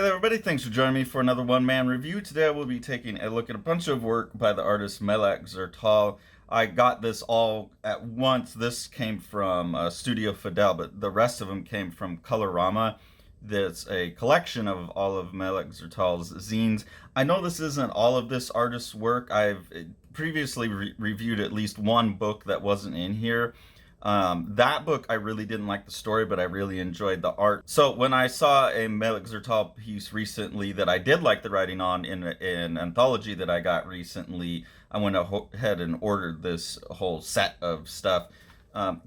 there, everybody. Thanks for joining me for another one-man review. Today I will be taking a look at a bunch of work by the artist Melek Zertal. I got this all at once. This came from Studio Fidel, but the rest of them came from Colorama. That's a collection of all of Melek Zertal's zines. I know this isn't all of this artist's work. I've previously reviewed at least one book that wasn't in here. That book, I really didn't like the story, but I really enjoyed the art. So when I saw a Melek Zertal piece recently that I did like the writing on in an anthology that I got recently, I went ahead and ordered this whole set of stuff.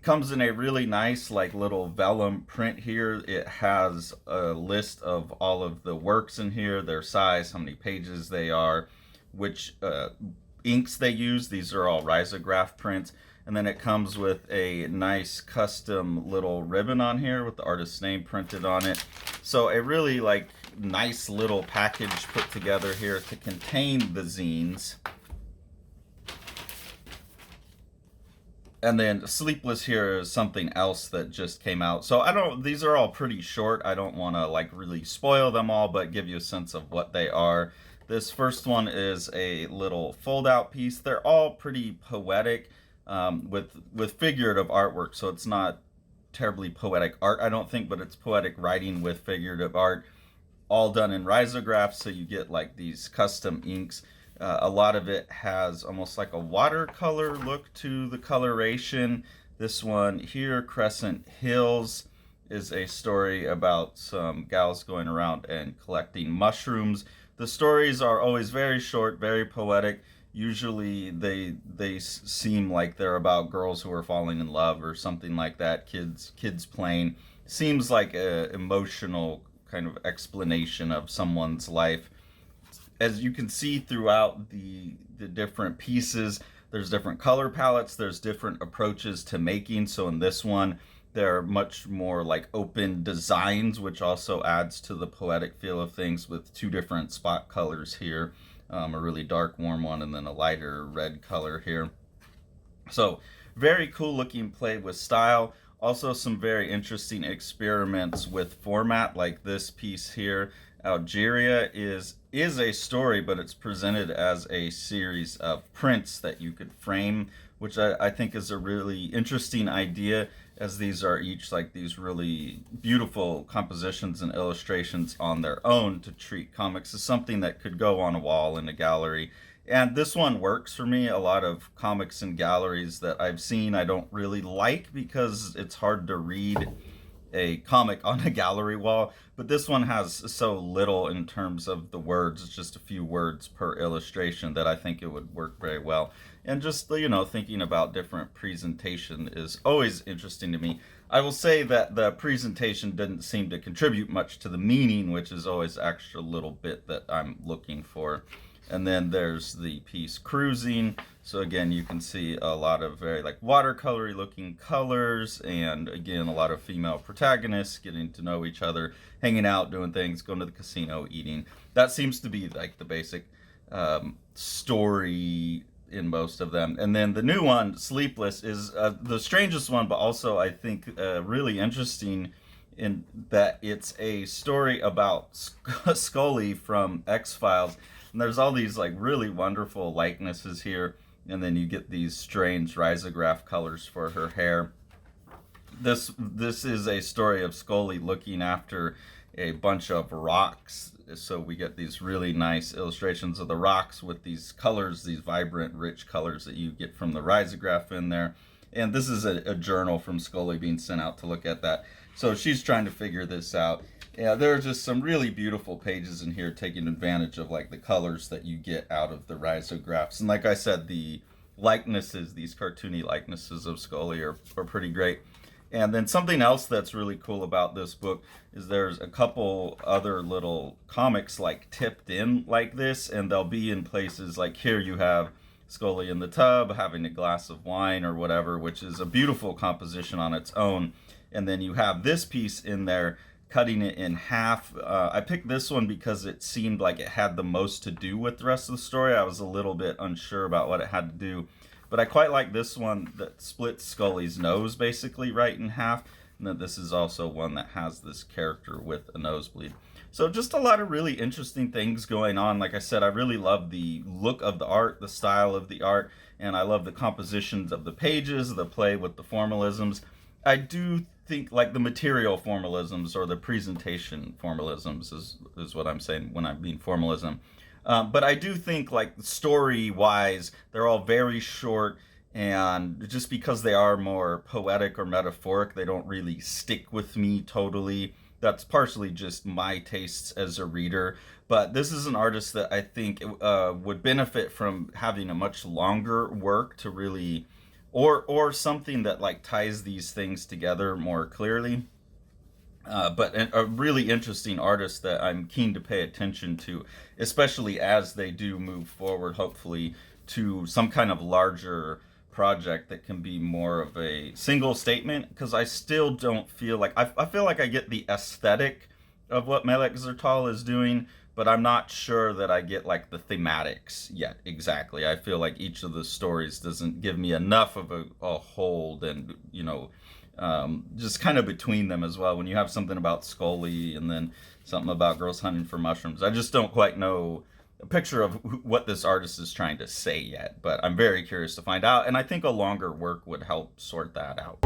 Comes in a really nice like little vellum print here. It has a list of all of the works in here, their size, how many pages they are, which inks they use. These are all risograph prints. And then it comes with a nice custom little ribbon on here with the artist's name printed on it. So a really like nice little package put together here to contain the zines. And then Sleepless here is something else that just came out. So these are all pretty short. I don't want to like really spoil them all, but give you a sense of what they are. This first one is a little fold out piece. They're all pretty poetic. With figurative artwork, so it's not terribly poetic art, I don't think, but it's poetic writing with figurative art, all done in risographs, so you get like these custom inks. A lot of it has almost like a watercolor look to the coloration. This one here, Crescent Hills, is a story about some gals going around and collecting mushrooms. The stories are always very short, very poetic. Usually they seem like they're about girls who are falling in love or something like that, kids playing. Seems like an emotional kind of explanation of someone's life. As you can see throughout the different pieces, there's different color palettes, there's different approaches to making. So in this one, there are much more like open designs, which also adds to the poetic feel of things with two different spot colors here. A really dark warm one and then a lighter red color here. So very cool looking play with style. Also some very interesting experiments with format, like this piece here. Algeria is a story, but it's presented as a series of prints that you could frame, which I think is a really interesting idea, as these are each like these really beautiful compositions and illustrations on their own to treat comics as something that could go on a wall in a gallery. And this one works for me. A lot of comics in galleries that I've seen I don't really like because it's hard to read a comic on a gallery wall, but this one has so little in terms of the words. It's just a few words per illustration that I think it would work very well. And just, you know, thinking about different presentation is always interesting to me. I will say that the presentation didn't seem to contribute much to the meaning, which is always extra little bit that I'm looking for. And then there's the piece Cruising. So again, you can see a lot of very like watercolory looking colors, and again, a lot of female protagonists getting to know each other, hanging out, doing things, going to the casino, eating. That seems to be like the basic story in most of them. And then the new one, Sleepless, is the strangest one, but also I think really interesting in that it's a story about Scully from X-Files. And there's all these like really wonderful likenesses here, and then you get these strange risograph colors for her hair. This is a story of Scully looking after a bunch of rocks. So we get these really nice illustrations of the rocks with these colors, these vibrant, rich colors that you get from the risograph in there. And this is a journal from Scully being sent out to look at that. So she's trying to figure this out. Yeah, there are just some really beautiful pages in here taking advantage of like the colors that you get out of the risographs. And like I said, the likenesses, these cartoony likenesses of Scully are pretty great. And then something else that's really cool about this book is there's a couple other little comics like tipped in like this, and they'll be in places like here you have Scully in the tub having a glass of wine or whatever, which is a beautiful composition on its own. And then you have this piece in there cutting it in half. I picked this one because it seemed like it had the most to do with the rest of the story. I was a little bit unsure about what it had to do, but I quite like this one that splits Scully's nose basically right in half, and then this is also one that has this character with a nosebleed. So just a lot of really interesting things going on. Like I said, I really love the look of the art, the style of the art, and I love the compositions of the pages, the play with the formalisms. I do think like the material formalisms or the presentation formalisms is what I'm saying when I mean formalism. But I do think like story wise, they're all very short, and just because they are more poetic or metaphoric, they don't really stick with me totally. That's partially just my tastes as a reader, but this is an artist that I think would benefit from having a much longer work to really, or something that like ties these things together more clearly. But a really interesting artist that I'm keen to pay attention to, especially as they do move forward, hopefully, to some kind of larger project that can be more of a single statement. Because I still don't feel like I feel like I get the aesthetic of what Melek Zertal is doing, but I'm not sure that I get like the thematics yet exactly. I feel like each of the stories doesn't give me enough of a hold, and just kind of between them as well. When you have something about Scully and then something about girls hunting for mushrooms, I just don't quite know a picture of what this artist is trying to say yet. But I'm very curious to find out, and I think a longer work would help sort that out.